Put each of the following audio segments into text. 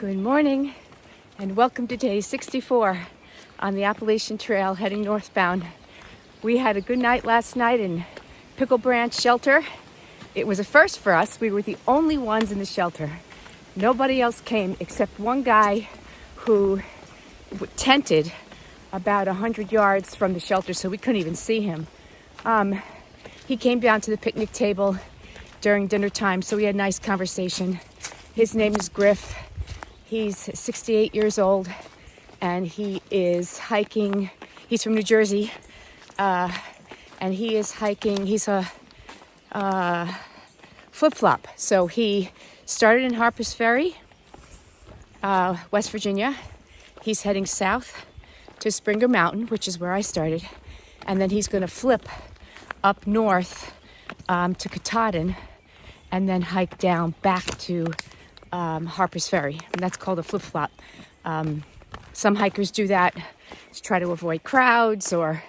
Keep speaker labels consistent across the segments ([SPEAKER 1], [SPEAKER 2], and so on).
[SPEAKER 1] Good morning and welcome to day 64 on the Appalachian Trail heading northbound. We had a good night last night in Pickle Branch Shelter. It was a first for us. We were the only ones in the shelter. Nobody else came except one guy who tented about 100 yards from the shelter, so we couldn't even see him. He came down to the picnic table during dinner time, so we had a nice conversation. His name is Griff. He's 68 years old, and he is hiking. He's from New Jersey, and he is hiking. He's a flip-flop. So he started in Harpers Ferry, West Virginia. He's heading south to Springer Mountain, which is where I started, and then he's going to flip up north to Catawba, and then hike down back to Harpers Ferry, and that's called a flip-flop. Some hikers do that to try to avoid crowds, or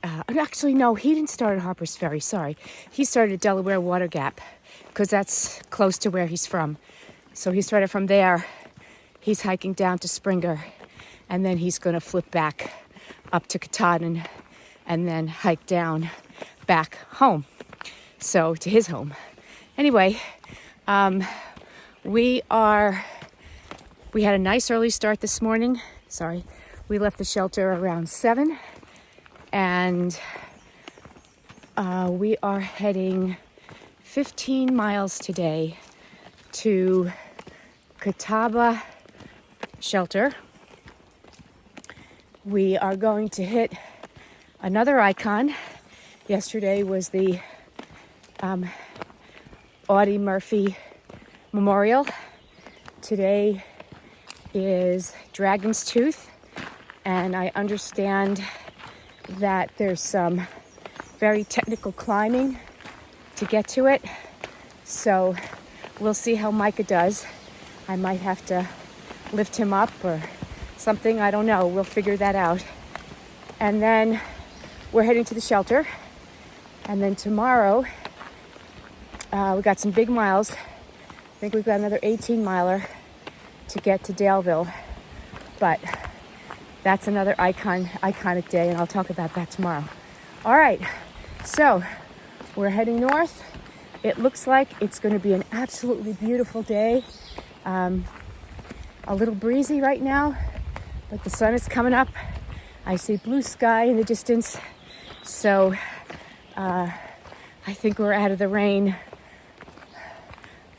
[SPEAKER 1] actually no, he didn't start at Harpers Ferry, sorry. He started at Delaware Water Gap, because that's close to where he's from. So he started from there. He's hiking down to Springer, and then he's going to flip back up to Catawba, and then hike down back home, so to his home. Anyway, we had a nice early start this morning. Sorry, we left the shelter around 7, and we are heading 15 miles today to Catawba shelter. We are going to hit another icon. Yesterday was the Audie Murphy Memorial. Today is Dragon's Tooth, and I understand that there's some very technical climbing to get to it. So we'll see how Micah does. I might have to lift him up or something. I don't know. We'll figure that out. And then we're heading to the shelter. And then tomorrow, we got some big miles. I think we've got another 18-miler to get to Daleville. But that's another iconic day, and I'll talk about that tomorrow. All right, so we're heading north. It looks like it's going to be an absolutely beautiful day. A little breezy right now, but the sun is coming up. I see blue sky in the distance. So I think we're out of the rain.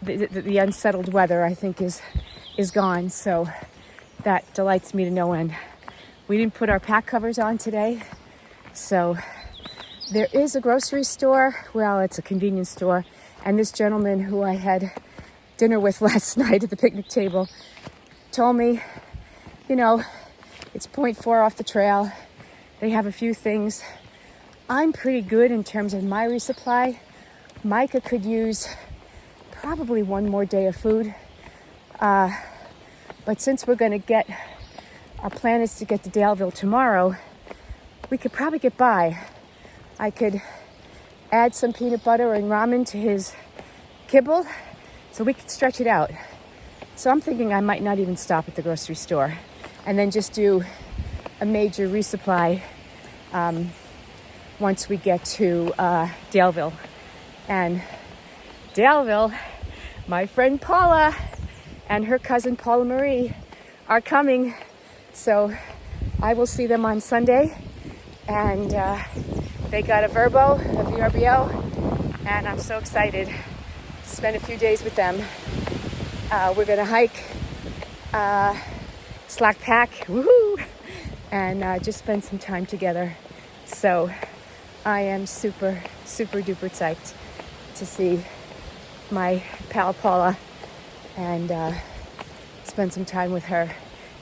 [SPEAKER 1] The unsettled weather, I think, is gone. So that delights me to no end. We didn't put our pack covers on today. So there is a grocery store. Well, it's a convenience store. And this gentleman who I had dinner with last night at the picnic table told me, it's 0.4 off the trail. They have a few things. I'm pretty good in terms of my resupply. Micah could use probably one more day of food. But since we're going to our plan is to get to Daleville tomorrow, we could probably get by. I could add some peanut butter and ramen to his kibble, so we could stretch it out. So I'm thinking I might not even stop at the grocery store, and then just do a major resupply once we get to Daleville. And Daleville, my friend Paula and her cousin Paula Marie are coming. So I will see them on Sunday. And they got a VRBO, and I'm so excited to spend a few days with them. We're going to hike, slack pack, woohoo, and just spend some time together. So I am super, super duper psyched to see my pal Paula and spend some time with her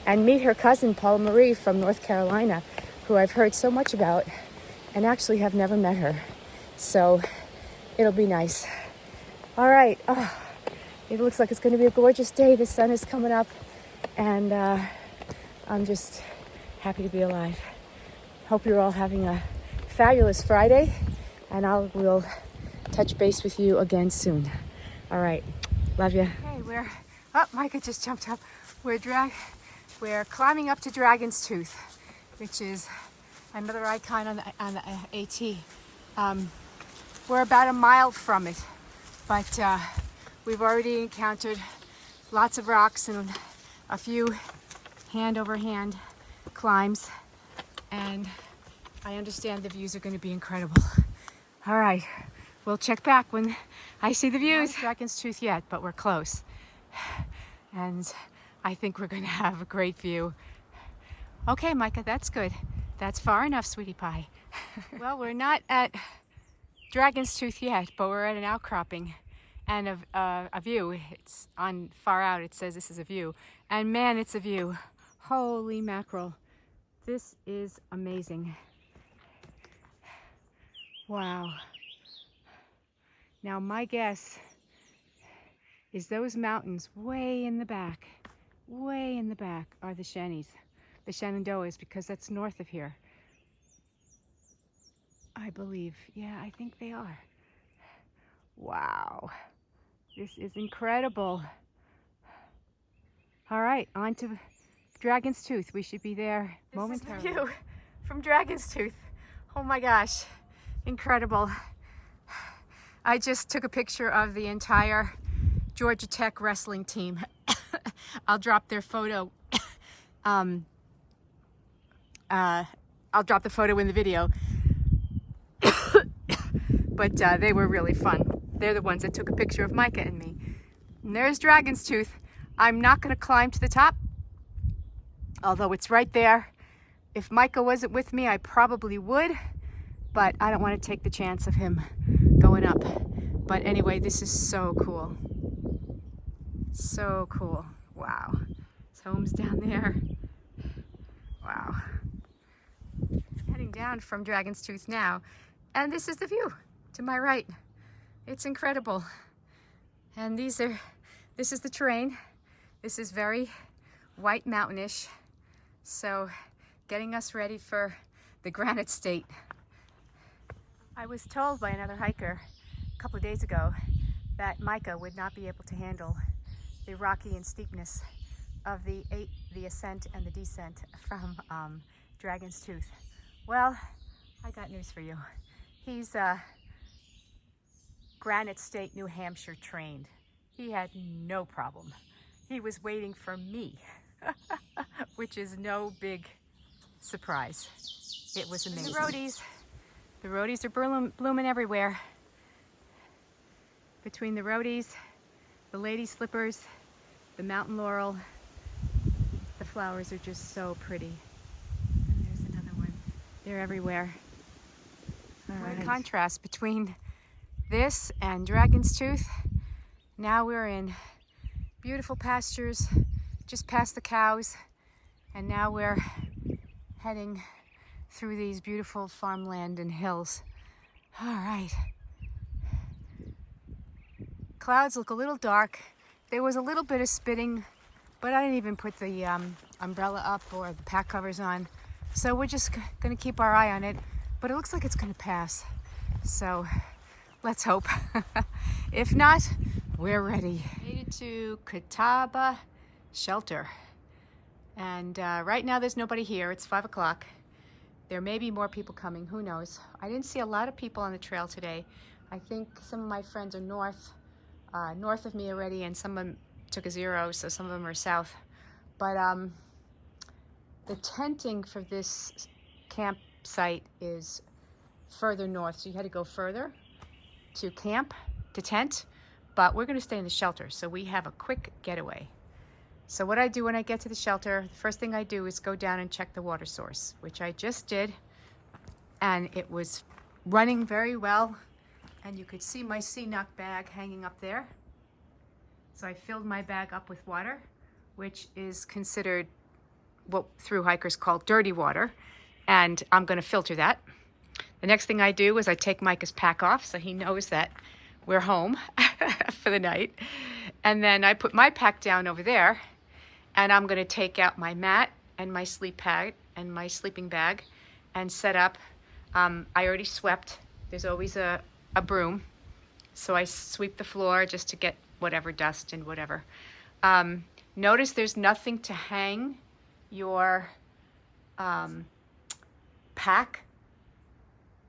[SPEAKER 1] and meet her cousin Paula Marie from North Carolina, who I've heard so much about and actually have never met her. So it'll be nice. All right. Oh, it looks like it's going to be a gorgeous day. The sun is coming up, and I'm just happy to be alive. Hope you're all having a fabulous Friday, and we'll touch base with you again soon. All right. Love you. Okay, oh, Micah just jumped up. We're climbing up to Dragon's Tooth, which is another icon on the AT. We're about a mile from it, but we've already encountered lots of rocks and a few hand over hand climbs, and I understand the views are going to be incredible. All right, we'll check back when I see the views. Not Dragon's Tooth yet, but we're close, and I think we're going to have a great view. Okay, Micah, that's good. That's far enough, sweetie pie. Well, we're not at Dragon's Tooth yet, but we're at an outcropping and a view. It's on far out. It says this is a view, and man, it's a view. Holy mackerel. This is amazing. Wow. Now my guess is those mountains way in the back are the Shannies, the Shenandoahs, because that's north of here. I believe. Yeah, I think they are. Wow. This is incredible. All right, on to Dragon's Tooth. We should be there momentarily. This is the view from Dragon's Tooth. Oh my gosh, incredible. I just took a picture of the entire Georgia Tech wrestling team. I'll drop their photo. I'll drop the photo in the video. But they were really fun. They're the ones that took a picture of Micah and me. And there's Dragon's Tooth. I'm not going to climb to the top, although it's right there. If Micah wasn't with me, I probably would, but I don't want to take the chance of him going up. But anyway, this is so cool. So cool. Wow. His home's down there. Wow. Heading down from Dragon's Tooth now, and this is the view to my right. It's incredible. And this is the terrain. This is very white mountainish, so getting us ready for the Granite State. I was told by another hiker a couple of days ago that Micah would not be able to handle the rocky and steepness of the ascent and the descent from Dragon's Tooth. Well, I got news for you. He's Granite State, New Hampshire trained. He had no problem. He was waiting for me, which is no big surprise. It was amazing. The roadies are blooming everywhere. Between the roadies, the lady slippers, the mountain laurel, the flowers are just so pretty. And there's another one. They're everywhere. All right. What a contrast between this and Dragon's Tooth. Now we're in beautiful pastures just past the cows, and now we're heading through these beautiful farmland and hills. All right. Clouds look a little dark. There was a little bit of spitting, but I didn't even put the umbrella up or the pack covers on. So we're just gonna keep our eye on it, but it looks like it's gonna pass. So let's hope. If not, we're ready. Made it to Catawba Shelter. And right now there's nobody here. It's 5 o'clock. There may be more people coming, who knows. I didn't see a lot of people on the trail today. I think some of my friends are north of me already, and some of them took a zero, so some of them are south. But the tenting for this campsite is further north, so you had to go further to camp, to tent, but we're gonna stay in the shelter, so we have a quick getaway. So what I do when I get to the shelter, the first thing I do is go down and check the water source, which I just did, and it was running very well, and you could see my CNOC bag hanging up there. So I filled my bag up with water, which is considered what thru hikers call dirty water, and I'm gonna filter that. The next thing I do is I take Micah's pack off so he knows that we're home for the night. And then I put my pack down over there, and I'm gonna take out my mat and my sleep pad and my sleeping bag and set up. I already swept. There's always a broom. So I sweep the floor just to get whatever dust and whatever. Notice there's nothing to hang your pack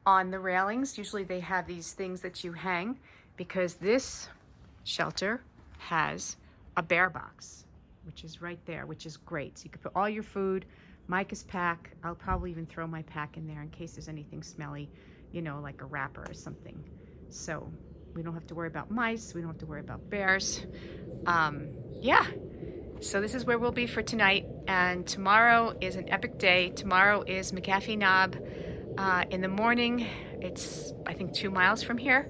[SPEAKER 1] on the railings. Usually they have these things that you hang, because this shelter has a bear box, which is right there, which is great. So you can put all your food, Micah's pack. I'll probably even throw my pack in there in case there's anything smelly, you know, like a wrapper or something. So we don't have to worry about mice. We don't have to worry about bears. Yeah. So this is where we'll be for tonight. And tomorrow is an epic day. Tomorrow is McAfee Knob. In the morning, it's, I think, 2 miles from here.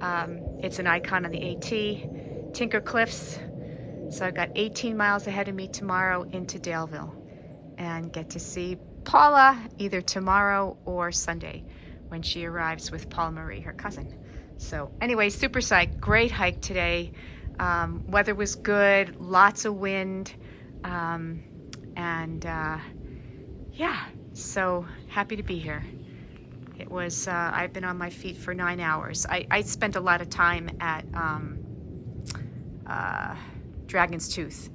[SPEAKER 1] It's an icon on the AT. Tinker Cliffs. So I've got 18 miles ahead of me tomorrow into Daleville, and get to see Paula either tomorrow or Sunday when she arrives with Paula Marie, her cousin. So anyway, super psyched. Great hike today. Weather was good, lots of wind, yeah, so happy to be here. It was, I've been on my feet for 9 hours. I spent a lot of time at Dragon's Tooth,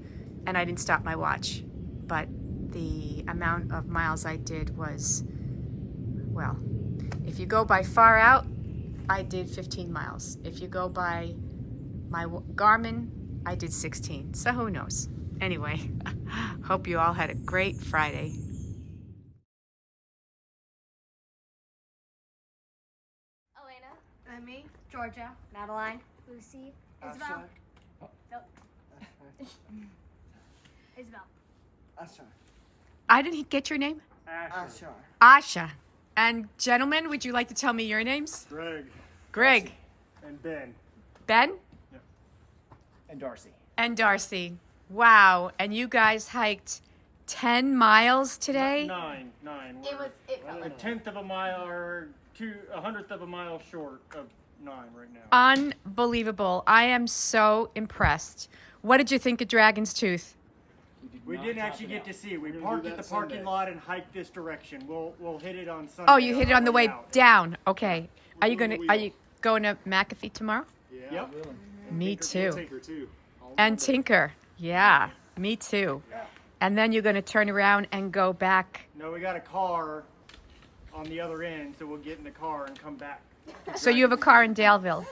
[SPEAKER 1] and I didn't stop my watch, but the amount of miles I did was, well, if you go by far out, I did 15 miles. If you go by my Garmin, I did 16. So who knows? Anyway, hope you all had a great Friday.
[SPEAKER 2] Elena. And me. Georgia. Madeline. Lucy. Isabel. Isabel.
[SPEAKER 3] Asha.
[SPEAKER 1] I didn't get your name?
[SPEAKER 3] Asha.
[SPEAKER 1] Asha. And gentlemen, would you like to tell me your names? Greg.
[SPEAKER 3] And Ben.
[SPEAKER 1] Ben?
[SPEAKER 3] Yep. And Darcy.
[SPEAKER 1] And Darcy. Wow. And you guys hiked 10 miles today?
[SPEAKER 3] Nine.
[SPEAKER 2] It felt
[SPEAKER 3] A
[SPEAKER 2] like
[SPEAKER 3] 1/10 of a mile or a 100th of a mile short of 9 right now.
[SPEAKER 1] Unbelievable. I am so impressed. What did you think of Dragon's Tooth?
[SPEAKER 3] We didn't actually get to see it. We parked at the parking lot and hiked this direction. We'll hit it on Sunday.
[SPEAKER 1] Oh, you hit it on the way
[SPEAKER 3] out.
[SPEAKER 1] down. Okay. Are you going to McAfee tomorrow?
[SPEAKER 3] Yep.
[SPEAKER 1] Me too.
[SPEAKER 3] Tinker too.
[SPEAKER 1] And Tinker. Yeah, me too. And then you're going to turn around and go back.
[SPEAKER 3] No, we got a car on the other end, so we'll get in the car and come back.
[SPEAKER 1] So you have a car in Daleville.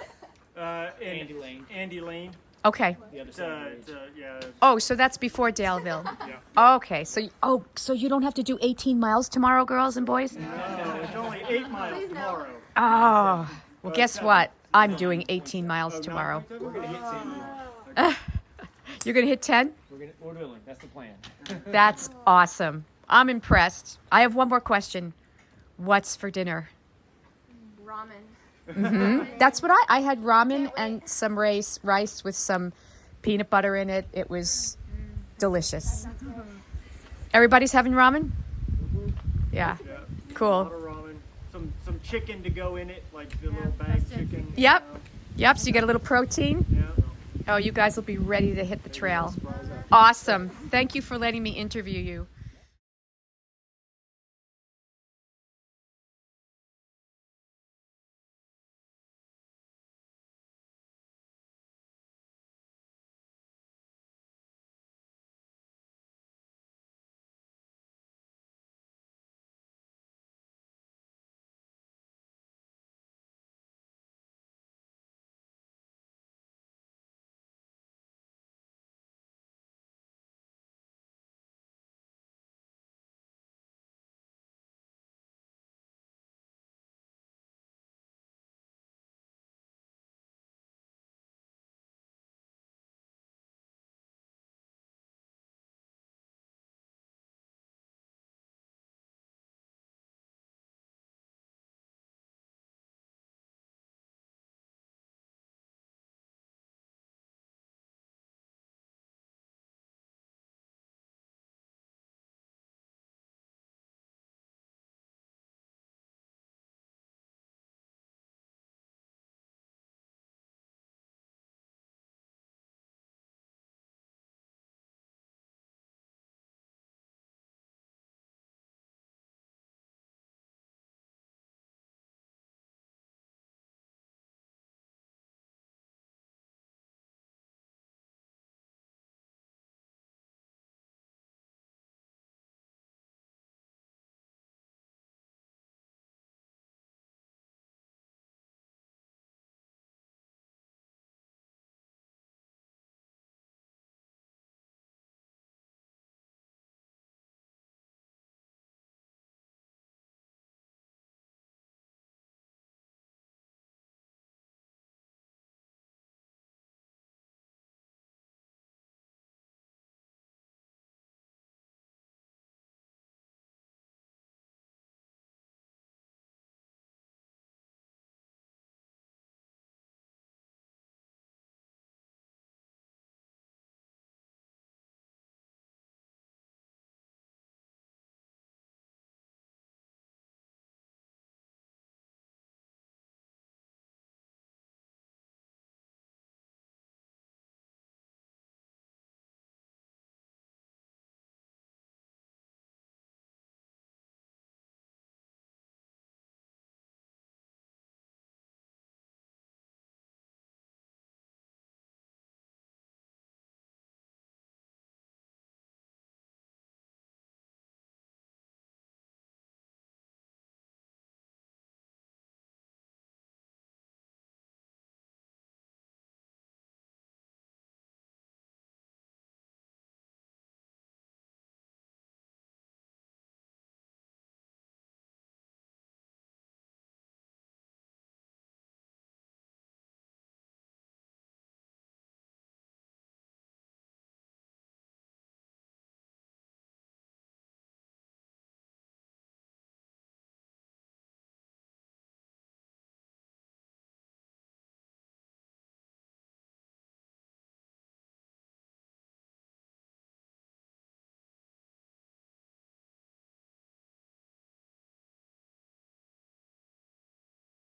[SPEAKER 3] Andy Lane.
[SPEAKER 1] Okay.
[SPEAKER 3] The other side. Yeah.
[SPEAKER 1] Oh, so that's before Daleville.
[SPEAKER 3] Yeah.
[SPEAKER 1] Okay. So you don't have to do 18 miles tomorrow, girls and boys?
[SPEAKER 3] No, it's only 8 miles tomorrow.
[SPEAKER 1] Oh. Well, guess what? I'm doing 18 miles tomorrow.
[SPEAKER 4] We're gonna hit 10.
[SPEAKER 1] You're going to hit 10?
[SPEAKER 4] We're doing. That's the plan.
[SPEAKER 1] That's awesome. I'm impressed. I have one more question. What's for dinner?
[SPEAKER 2] ramen.
[SPEAKER 1] That's what I had ramen and some rice with some peanut butter in it. It was delicious. Everybody's having ramen? Yeah.
[SPEAKER 3] Yeah.
[SPEAKER 1] Cool.
[SPEAKER 3] A lot of ramen. Some chicken to go in it, like the little bag chicken.
[SPEAKER 1] Yep. Yep, so you get a little protein.
[SPEAKER 3] Yeah.
[SPEAKER 1] Oh, you guys will be ready to hit the trail. Awesome. Thank you for letting me interview you.